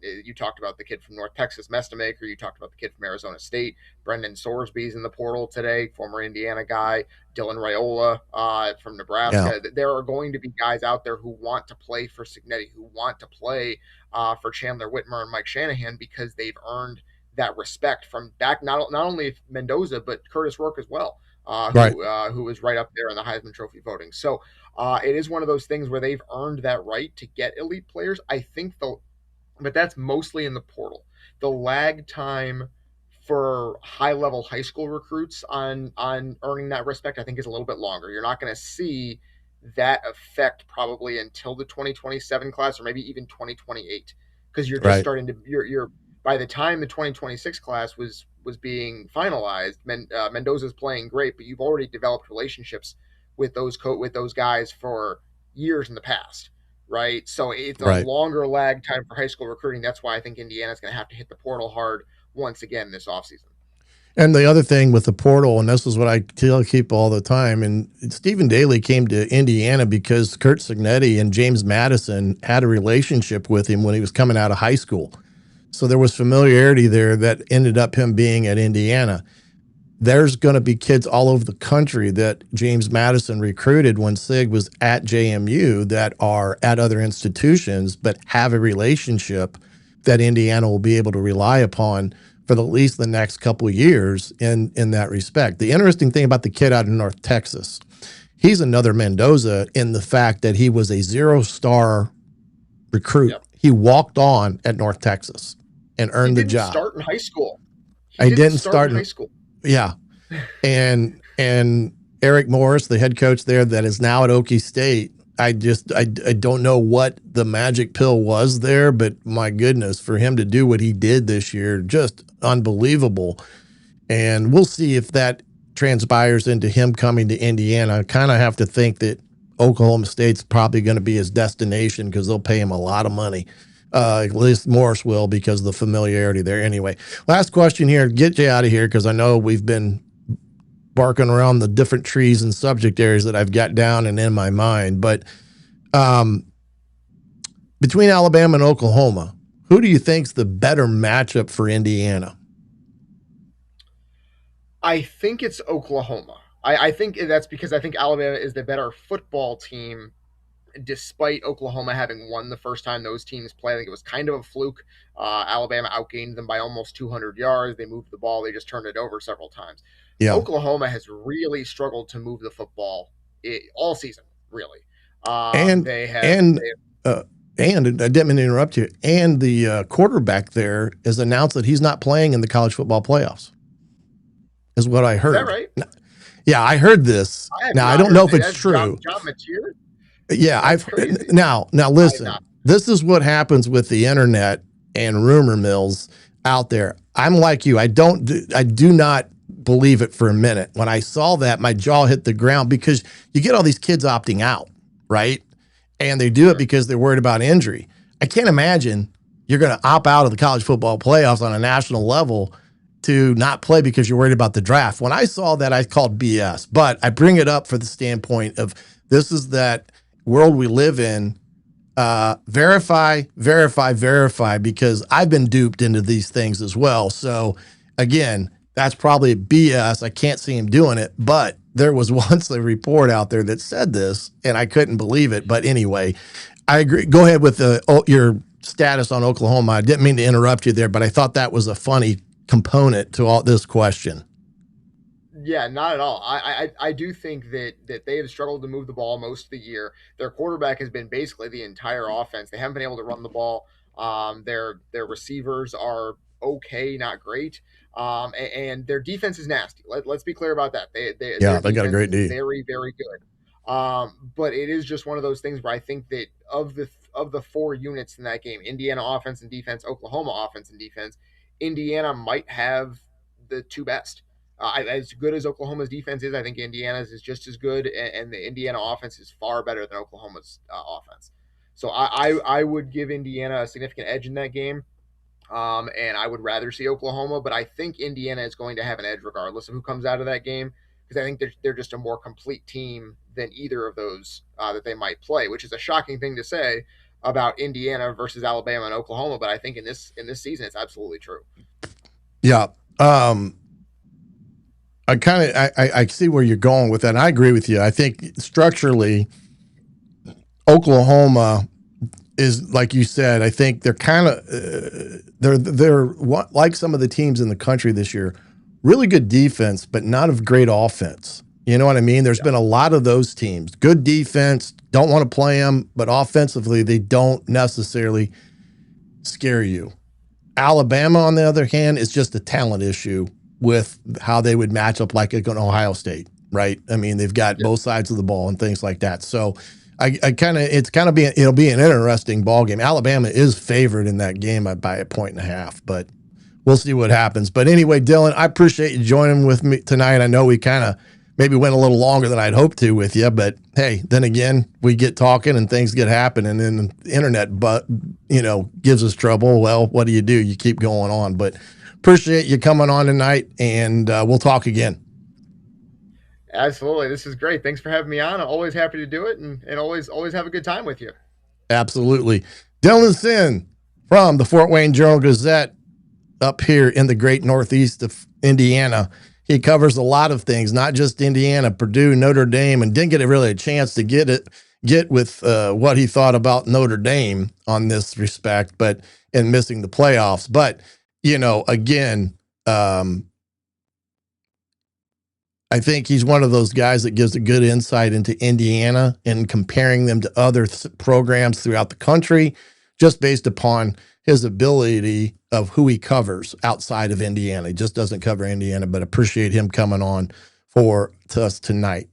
You talked about the kid from North Texas, Mestamaker. You talked about the kid from Arizona State. Brendan Sorsby's in the portal today, former Indiana guy. Dylan Raiola from Nebraska. Yeah. There are going to be guys out there who want to play for Cignetti, who want to play for Chandler Whitmer and Mike Shanahan because they've earned that respect from back not only Mendoza but Curtis Rourke as well, who was right up there in the Heisman Trophy voting. So it is one of those things where they've earned that right to get elite players. I think but that's mostly in the portal. The lag time for high-level high school recruits on earning that respect, I think, is a little bit longer. You're not going to see that effect probably until the 2027 class or maybe even 2028 because you're just starting to you're by the time the 2026 class was being finalized, Mendoza's playing great, but you've already developed relationships with those guys for years in the past, right? So it's a longer lag time for high school recruiting. That's why I think Indiana's going to have to hit the portal hard once again this offseason. And the other thing with the portal, and this is what I tell people all the time, and Stephen Daly came to Indiana because Curt Cignetti and James Madison had a relationship with him when he was coming out of high school. So there was familiarity there that ended up him being at Indiana. There's going to be kids all over the country that James Madison recruited when Sig was at JMU that are at other institutions but have a relationship that Indiana will be able to rely upon for at least the next couple of years in that respect. The interesting thing about the kid out of North Texas, he's another Mendoza in the fact that he was a 0-star recruit. Yep. He walked on at North Texas and earned the job. He didn't start in high school. He didn't start in high school. Yeah. And Eric Morris, the head coach there that is now at Okie State, I don't know what the magic pill was there, but my goodness, for him to do what he did this year, just unbelievable. And we'll see if that transpires into him coming to Indiana. I kind of have to think that Oklahoma State's probably going to be his destination because they'll pay him a lot of money. At least Morris will because of the familiarity there. Anyway, last question here. Get you out of here because I know we've been barking around the different trees and subject areas that I've got down and in my mind. But between Alabama and Oklahoma, who do you think's the better matchup for Indiana? I think it's Oklahoma. I think that's because I think Alabama is the better football team, despite Oklahoma having won the first time those teams played. I think it was kind of a fluke. Alabama outgained them by almost 200 yards. They moved the ball. They just turned it over several times. Yeah. Oklahoma has really struggled to move the football all season, really. And they have. And I didn't mean to interrupt you. And the quarterback there has announced that he's not playing in the college football playoffs. Is what I heard. Is that right? Yeah, I heard this. I don't know if it's true. John Mateer? Yeah, I've heard. Now listen. This is what happens with the internet and rumor mills out there. I'm like you. I do not believe it for a minute. When I saw that, my jaw hit the ground because you get all these kids opting out, right? And they do it because they're worried about injury. I can't imagine you're going to opt out of the college football playoffs on a national level to not play because you're worried about the draft. When I saw that, I called BS. But I bring it up for the standpoint of this is that world we live in. Verify, because I've been duped into these things as well. So again, that's probably BS. I can't see him doing it, but there was once a report out there that said this, and I couldn't believe it. But anyway, I agree. Go ahead with your status on Oklahoma. I didn't mean to interrupt you there, but I thought that was a funny component to all this question. Yeah, not at all. I do think that they have struggled to move the ball most of the year. Their quarterback has been basically the entire offense. They haven't been able to run the ball. Their receivers are okay, not great. And their defense is nasty. Let's be clear about that. They got a great D. Very, very good. But it is just one of those things where I think that of the four units in that game, Indiana offense and defense, Oklahoma offense and defense, Indiana might have the two best. As good as Oklahoma's defense is, I think Indiana's is just as good, and the Indiana offense is far better than Oklahoma's offense. So I would give Indiana a significant edge in that game, and I would rather see Oklahoma, but I think Indiana is going to have an edge regardless of who comes out of that game, because I think they're just a more complete team than either of those that they might play, which is a shocking thing to say about Indiana versus Alabama and Oklahoma, but I think in this season it's absolutely true. Yeah. I see where you're going with that. And I agree with you. I think structurally, Oklahoma is, like you said, I think they're kind of they're like some of the teams in the country this year, really good defense, but not of great offense. You know what I mean? There's been a lot of those teams, good defense, don't want to play them, but offensively they don't necessarily scare you. Alabama, on the other hand, is just a talent issue with how they would match up like an Ohio State, right? I mean, they've got both sides of the ball and things like that. So it'll be an interesting ball game. Alabama is favored in that game by 1.5 points, but we'll see what happens. But anyway, Dylan, I appreciate you joining with me tonight. I know we kind of maybe went a little longer than I'd hoped to with you, but hey, then again, we get talking and things get happening, and then the internet, gives us trouble. Well, what do? You keep going on, but appreciate you coming on tonight, and we'll talk again. Absolutely. This is great. Thanks for having me on. I'm always happy to do it, and always have a good time with you. Absolutely. Dylan Sinn from the Fort Wayne Journal-Gazette up here in the great northeast of Indiana. He covers a lot of things, not just Indiana, Purdue, Notre Dame, and didn't get a chance to get with what he thought about Notre Dame on this respect, but in missing the playoffs. But again, I think he's one of those guys that gives a good insight into Indiana and comparing them to other programs throughout the country, just based upon his ability of who he covers outside of Indiana. He just doesn't cover Indiana, but appreciate him coming on to us tonight.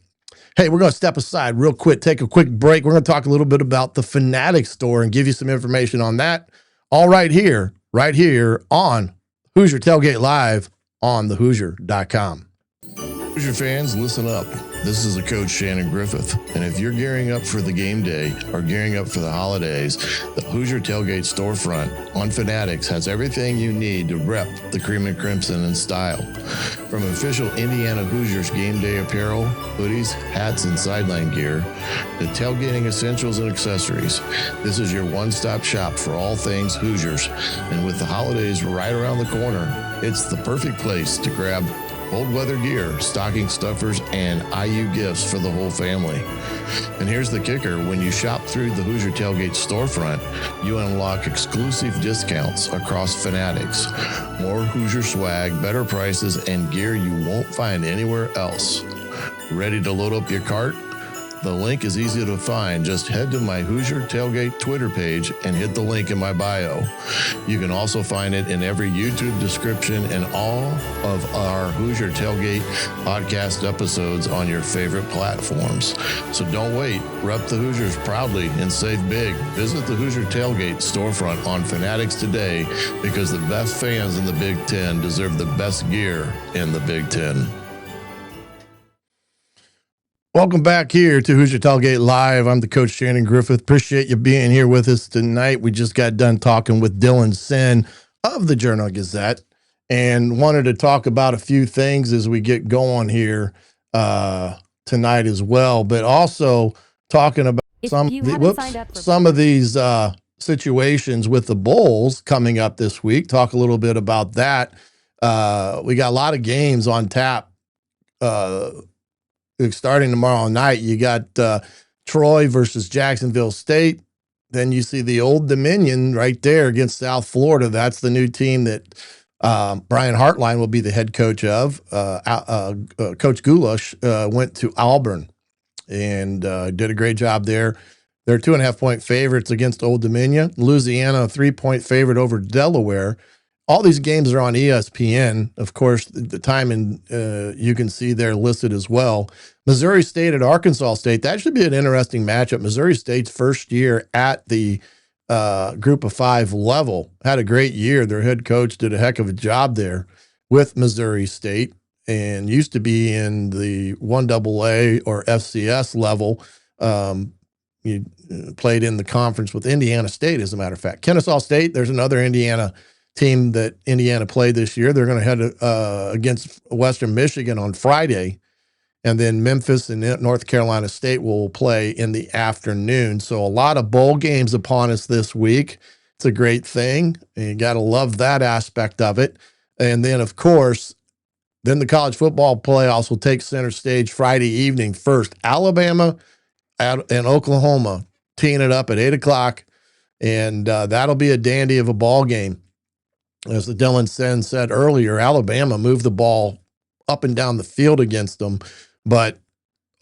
Hey, we're going to step aside real quick, take a quick break. We're going to talk a little bit about the Fanatics store and give you some information on that. All right here on Hoosier Tailgate Live on thehoosier.com. Hoosier fans, listen up. This is the coach, Shannon Griffith. And if you're gearing up for the game day or gearing up for the holidays, the Hoosier Tailgate storefront on Fanatics has everything you need to rep the cream and crimson in style. From official Indiana Hoosiers game day apparel, hoodies, hats, and sideline gear, to tailgating essentials and accessories, this is your one-stop shop for all things Hoosiers. And with the holidays right around the corner, it's the perfect place to grab cold weather gear, stocking stuffers, and IU gifts for the whole family. And here's the kicker. When you shop through the Hoosier Tailgate storefront, you unlock exclusive discounts across Fanatics. More Hoosier swag, better prices, and gear you won't find anywhere else. Ready to load up your cart? The link is easy to find. Just head to my Hoosier Tailgate Twitter page and hit the link in my bio. You can also find it in every YouTube description and all of our Hoosier Tailgate podcast episodes on your favorite platforms. So don't wait. Rep the Hoosiers proudly and save big. Visit the Hoosier Tailgate storefront on Fanatics today, because the best fans in the Big Ten deserve the best gear in the Big Ten. Welcome back here to Hoosier Tailgate Live. I'm the coach, Shannon Griffith. Appreciate you being here with us tonight. We just got done talking with Dylan Sinn of the Journal-Gazette and wanted to talk about a few things as we get going here tonight as well, but also talking about some of these situations with the bowls coming up this week. Talk a little bit about that. We got a lot of games on tap starting tomorrow night. You got Troy versus Jacksonville State. Then you see the Old Dominion right there against South Florida. That's the new team that Brian Hartline will be the head coach of. Coach Goulash went to Auburn and did a great job there. They're 2.5-point favorites against Old Dominion. Louisiana, a 3-point favorite over Delaware. All these games are on ESPN. Of course, the timing you can see there listed as well. Missouri State at Arkansas State. That should be an interesting matchup. Missouri State's first year at the Group of Five level. Had a great year. Their head coach did a heck of a job there with Missouri State and used to be in the 1AA or FCS level. He played in the conference with Indiana State, as a matter of fact. Kennesaw State, there's another Indiana team that Indiana played this year. They're going to head against Western Michigan on Friday, and then Memphis and North Carolina State will play in the afternoon. So a lot of bowl games upon us this week. It's a great thing, and you got to love that aspect of it. And then, of course, then the college football playoffs will take center stage Friday evening. First, Alabama and Oklahoma teeing it up at 8 o'clock, and that'll be a dandy of a ball game. As the Dylan Sinn said earlier, Alabama moved the ball up and down the field against them, but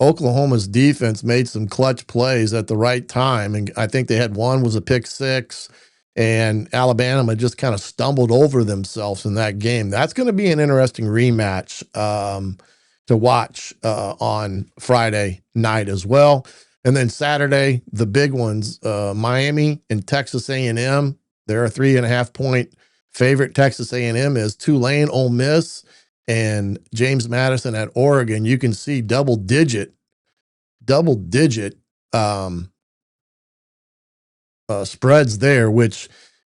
Oklahoma's defense made some clutch plays at the right time, and I think they had one was a pick six, and Alabama just kind of stumbled over themselves in that game. That's going to be an interesting rematch to watch on Friday night as well. And then Saturday, the big ones, Miami and Texas A&M. They're a 3.5-point favorite. Texas A&M is Tulane, Ole Miss, and James Madison at Oregon. You can see double digit spreads there, which,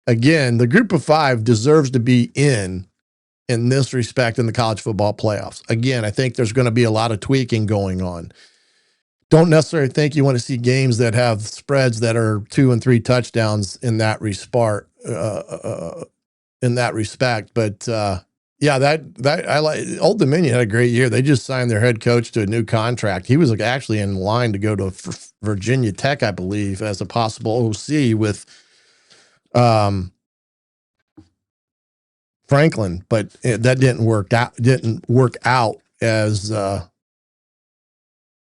again, the Group of Five deserves to be in this respect in the college football playoffs. Again, I think there's going to be a lot of tweaking going on. Don't necessarily think you want to see games that have spreads that are 2 and 3 touchdowns in that respect. But yeah, that I like. Old Dominion had a great year. They just signed their head coach to a new contract. He was actually in line to go to Virginia Tech, I believe, as a possible OC with Franklin, but that didn't work out as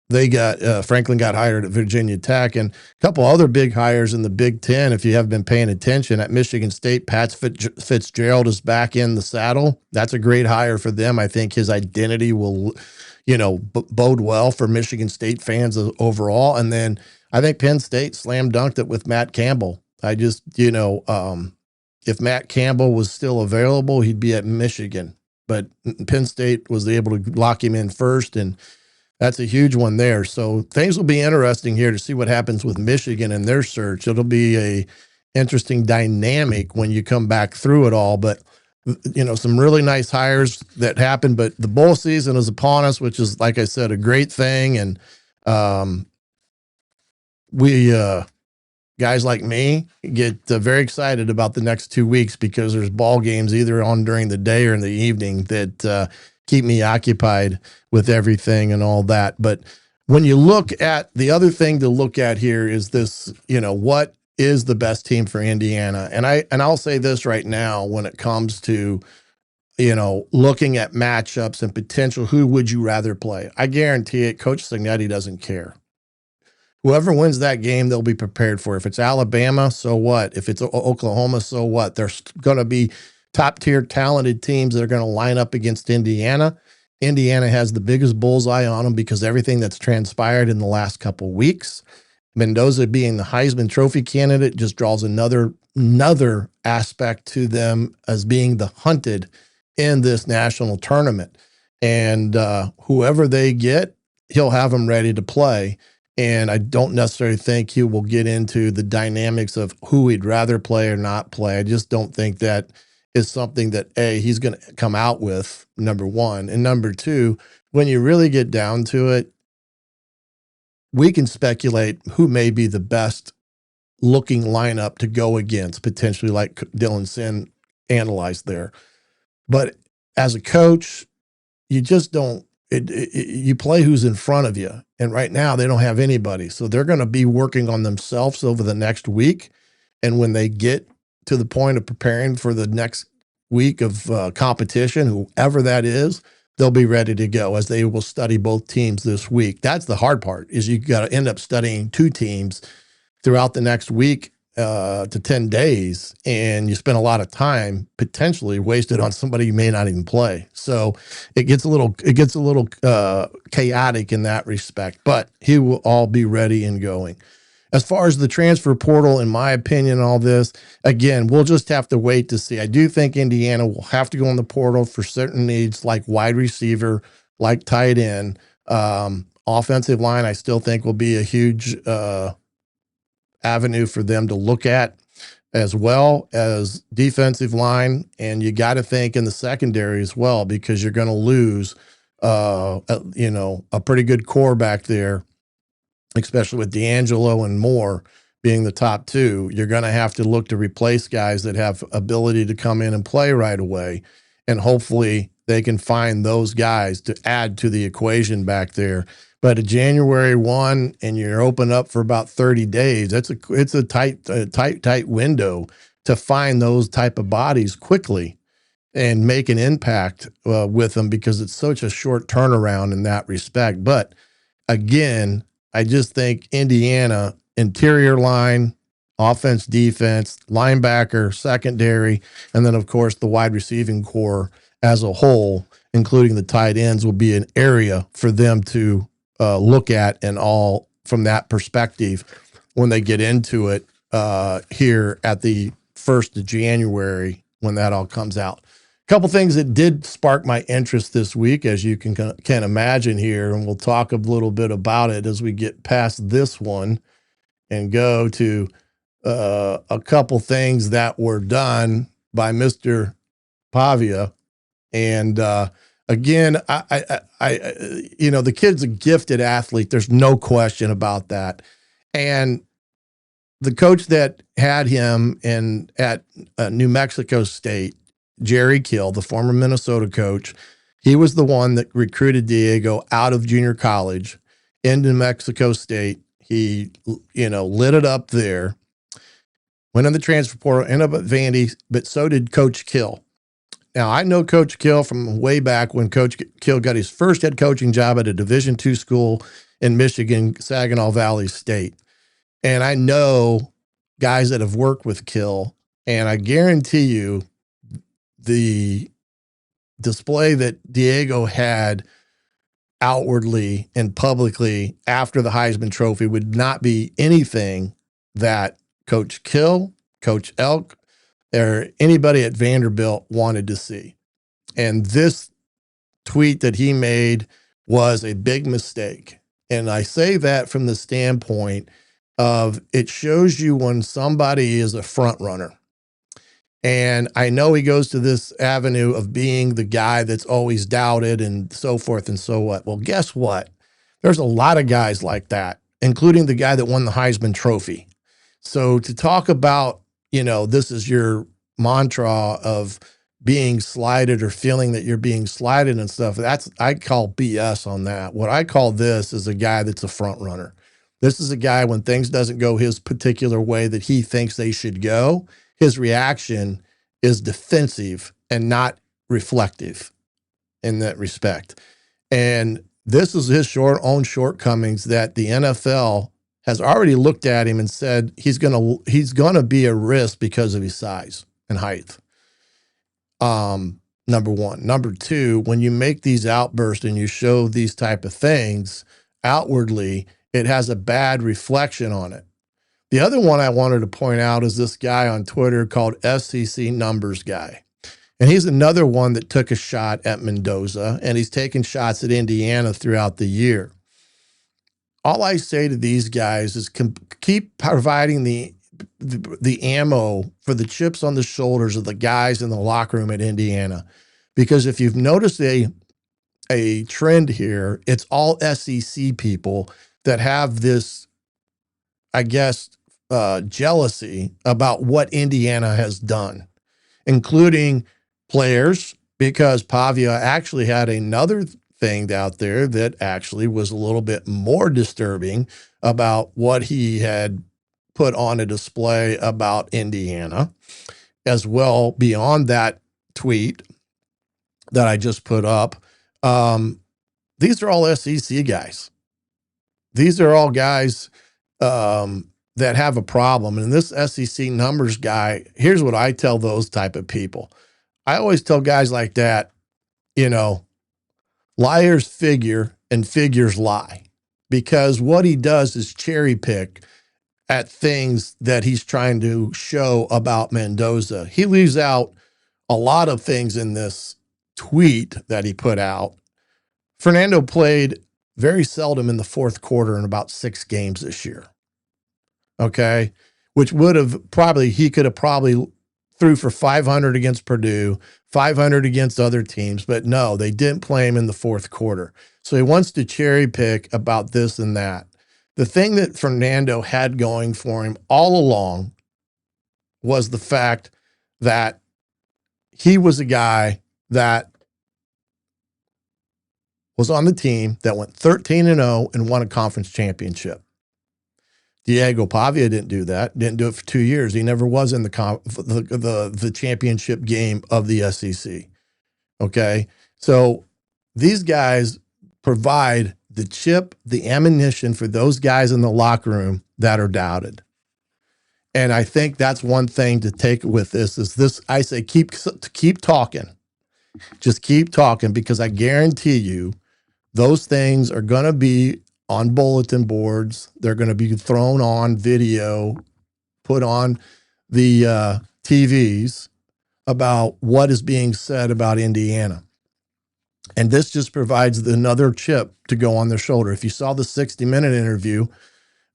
they got Franklin got hired at Virginia Tech, and a couple other big hires in the Big Ten. If you have been paying attention, at Michigan State, Pat Fitzgerald is back in the saddle. That's a great hire for them. I think his identity will, bode well for Michigan State fans overall. And then I think Penn State slam dunked it with Matt Campbell. I just, if Matt Campbell was still available, he'd be at Michigan, but Penn State was able to lock him in first, and that's a huge one there. So things will be interesting here to see what happens with Michigan and their search. It'll be a interesting dynamic when you come back through it all. But, some really nice hires that happened. But the bowl season is upon us, which is, like I said, a great thing. And we guys like me get very excited about the next 2 weeks because there's ball games either on during the day or in the evening that keep me occupied with everything and all that. But when you look at the other thing to look at here is this, what is the best team for Indiana? And I'll say this right now when it comes to, looking at matchups and potential, who would you rather play? I guarantee it, Coach Signetti doesn't care. Whoever wins that game, they'll be prepared for. If it's Alabama, so what? If it's Oklahoma, so what? There's going to be top-tier talented teams that are going to line up against Indiana. Indiana has the biggest bullseye on them because everything that's transpired in the last couple of weeks. Mendoza being the Heisman Trophy candidate just draws another aspect to them as being the hunted in this national tournament. And whoever they get, he'll have them ready to play. And I don't necessarily think he will get into the dynamics of who he'd rather play or not play. I just don't think that is something that, he's going to come out with, number one. And number two, when you really get down to it, we can speculate who may be the best looking lineup to go against, potentially like Dylan Sinn analyzed there. But as a coach, you just don't, you play who's in front of you. And right now they don't have anybody. So they're going to be working on themselves over the next week. And when they get to the point of preparing for the next week of competition, whoever that is, they'll be ready to go as they will study both teams this week. That's the hard part, is you got to end up studying two teams throughout the next week to 10 days. And you spend a lot of time potentially wasted on somebody you may not even play. So it gets a little chaotic in that respect, but he will all be ready and going. As far as the transfer portal, in my opinion, all this, again, we'll just have to wait to see. I do think Indiana will have to go in the portal for certain needs like wide receiver, like tight end. Offensive line, I still think will be a huge avenue for them to look at, as well as defensive line. And you got to think in the secondary as well, because you're going to lose, a pretty good core back there, especially with D'Angelo and Moore being the top two. You're going to have to look to replace guys that have ability to come in and play right away. And hopefully they can find those guys to add to the equation back there. But a January 1 and you're open up for about 30 days, it's a tight window to find those type of bodies quickly and make an impact with them, because it's such a short turnaround in that respect. But again, I just think Indiana, interior line, offense, defense, linebacker, secondary, and then, of course, the wide receiving core as a whole, including the tight ends, will be an area for them to look at, and all from that perspective when they get into it here at the 1st of January when that all comes out. A couple things that did spark my interest this week, as you can imagine here, and we'll talk a little bit about it as we get past this one and go to a couple things that were done by Mr. Pavia. And again, the kid's a gifted athlete. There's no question about that. And the coach that had him at New Mexico State, Jerry Kill, the former Minnesota coach, he was the one that recruited Diego out of junior college into New Mexico State. He, lit it up there, went in the transfer portal, ended up at Vandy, but so did Coach Kill. Now, I know Coach Kill from way back when Coach Kill got his first head coaching job at a Division II school in Michigan, Saginaw Valley State. And I know guys that have worked with Kill, and I guarantee you the display that Diego had outwardly and publicly after the Heisman Trophy would not be anything that Coach Kill, Coach Elk, or anybody at Vanderbilt wanted to see. And this tweet that he made was a big mistake. And I say that from the standpoint of it shows you when somebody is a front runner. And I know he goes to this avenue of being the guy that's always doubted and so forth and so what. Well, guess what? There's a lot of guys like that, including the guy that won the Heisman Trophy. So to talk about, this is your mantra of being slighted or feeling that you're being slighted and stuff, I call BS on that. What I call this is a guy that's a front runner. This is a guy when things doesn't go his particular way that he thinks they should go, his reaction is defensive and not reflective in that respect. And this is his own shortcomings that the NFL has already looked at him and said he's gonna be a risk because of his size and height. Number one. Number two, when you make these outbursts and you show these type of things outwardly, it has a bad reflection on it. The other one I wanted to point out is this guy on Twitter called SEC Numbers Guy. And he's another one that took a shot at Mendoza, and he's taken shots at Indiana throughout the year. All I say to these guys is keep providing the ammo for the chips on the shoulders of the guys in the locker room at Indiana. Because if you've noticed a trend here, it's all SEC people that have this, I guess, jealousy about what Indiana has done, including players, because Pavia actually had another thing out there that actually was a little bit more disturbing about what he had put on a display about Indiana as well. Beyond that tweet that I just put up, these are all SEC guys. These are all guys that have a problem. And this SEC numbers guy, here's what I tell those type of people. I always tell guys like that, liars figure and figures lie, because what he does is cherry pick at things that he's trying to show about Mendoza. He leaves out a lot of things in this tweet that he put out. Fernando played very seldom in the fourth quarter in about 6 games this year. Okay. Which he could have probably threw for 500 against Purdue, 500 against other teams, but no, they didn't play him in the fourth quarter. So he wants to cherry pick about this and that. The thing that Fernando had going for him all along was the fact that he was a guy that was on the team that went 13-0 and won a conference championship. Diego Pavia didn't do that. Didn't do it for 2 years. He never was in the championship game of the SEC. Okay, so these guys provide the chip, the ammunition for those guys in the locker room that are doubted. And I think that's one thing to take with this is this. I say keep talking, just keep talking, because I guarantee you those things are going to be on bulletin boards. They're going to be thrown on video, put on the TVs about what is being said about Indiana. And this just provides another chip to go on their shoulder. If you saw the 60-minute interview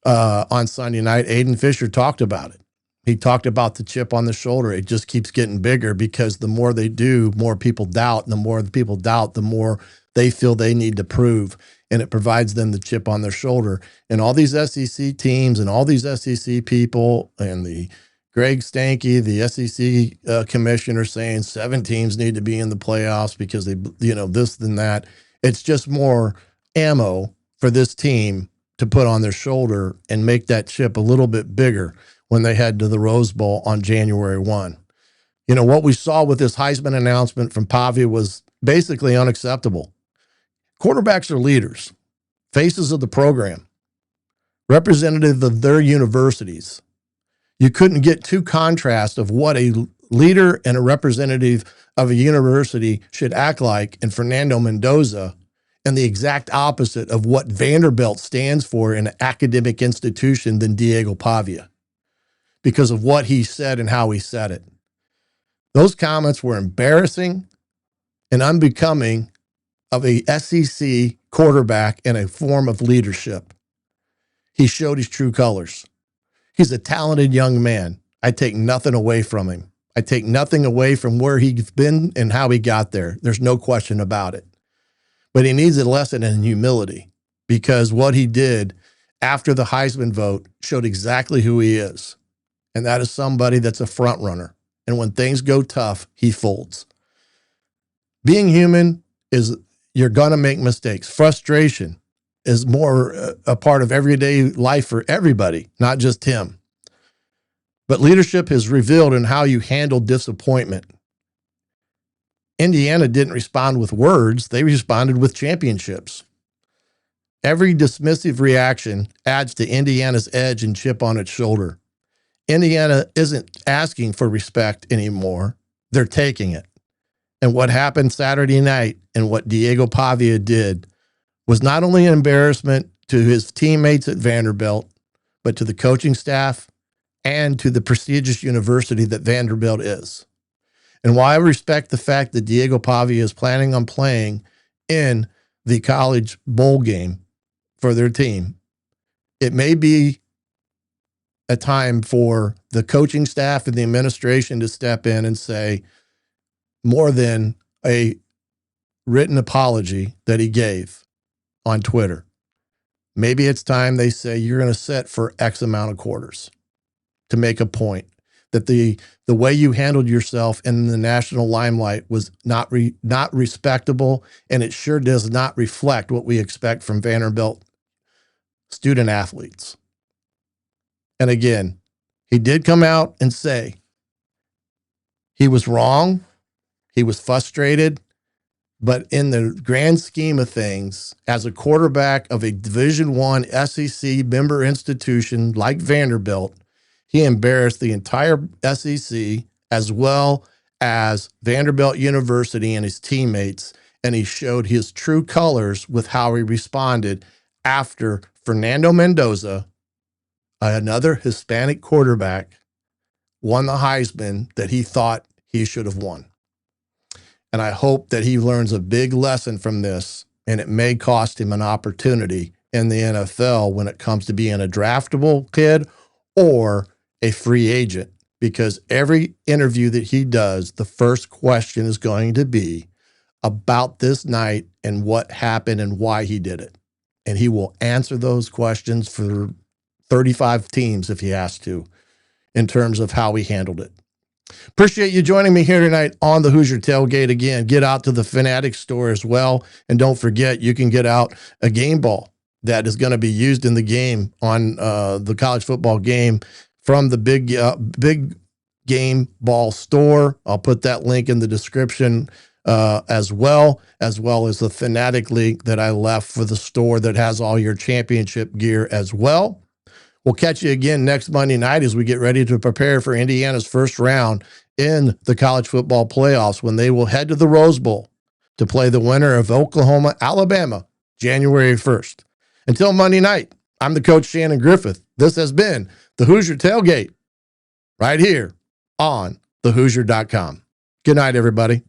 on Sunday night, Aiden Fisher talked about it. He talked about the chip on the shoulder. It just keeps getting bigger because the more they do, more people doubt. And the more the people doubt, the more they feel they need to prove. And it provides them the chip on their shoulder. And all these SEC teams and all these SEC people and the Greg Stanky, the SEC commissioner, saying 7 teams need to be in the playoffs because they, this and that. It's just more ammo for this team to put on their shoulder and make that chip a little bit bigger when they head to the Rose Bowl on January 1. What we saw with this Heisman announcement from Pavia was basically unacceptable. Quarterbacks are leaders, faces of the program, representative of their universities. You couldn't get two contrasts of what a leader and a representative of a university should act like in Fernando Mendoza, and the exact opposite of what Vanderbilt stands for in an academic institution than Diego Pavia, because of what he said and how he said it. Those comments were embarrassing and unbecoming of a SEC quarterback and a form of leadership. He showed his true colors. He's a talented young man. I take nothing away from him. I take nothing away from where he's been and how he got there. There's no question about it. But he needs a lesson in humility, because what he did after the Heisman vote showed exactly who he is. And that is somebody that's a front runner. And when things go tough, he folds. Being human is you're going to make mistakes. Frustration is more a part of everyday life for everybody, not just him. But leadership is revealed in how you handle disappointment. Indiana didn't respond with words. They responded with championships. Every dismissive reaction adds to Indiana's edge and chip on its shoulder. Indiana isn't asking for respect anymore. They're taking it. And what happened Saturday night and what Diego Pavia did was not only an embarrassment to his teammates at Vanderbilt, but to the coaching staff and to the prestigious university that Vanderbilt is. And while I respect the fact that Diego Pavia is planning on playing in the college bowl game for their team, it may be a time for the coaching staff and the administration to step in and say, more than a written apology that he gave on Twitter, maybe it's time they say you're going to sit for X amount of quarters to make a point that the way you handled yourself in the national limelight was not respectable, and it sure does not reflect what we expect from Vanderbilt student athletes. And again, he did come out and say he was wrong, he was frustrated, but in the grand scheme of things, as a quarterback of a Division I SEC member institution like Vanderbilt, he embarrassed the entire SEC as well as Vanderbilt University and his teammates, and he showed his true colors with how he responded after Fernando Mendoza, another Hispanic quarterback, won the Heisman that he thought he should have won. And I hope that he learns a big lesson from this, and it may cost him an opportunity in the NFL when it comes to being a draftable kid or a free agent, because every interview that he does, the first question is going to be about this night and what happened and why he did it. And he will answer those questions for 35 teams if he has to, in terms of how he handled it. Appreciate you joining me here tonight on the Hoosier Tailgate. Again, get out to the Fanatics store as well. And don't forget, you can get out a game ball that is going to be used in the game on the college football game from the big game ball store. I'll put that link in the description as well as the Fanatic link that I left for the store that has all your championship gear as well. We'll catch you again next Monday night as we get ready to prepare for Indiana's first round in the college football playoffs, when they will head to the Rose Bowl to play the winner of Oklahoma, Alabama, January 1st. Until Monday night, I'm the coach Shannon Griffith. This has been the Hoosier Tailgate right here on thehoosier.com. Good night, everybody.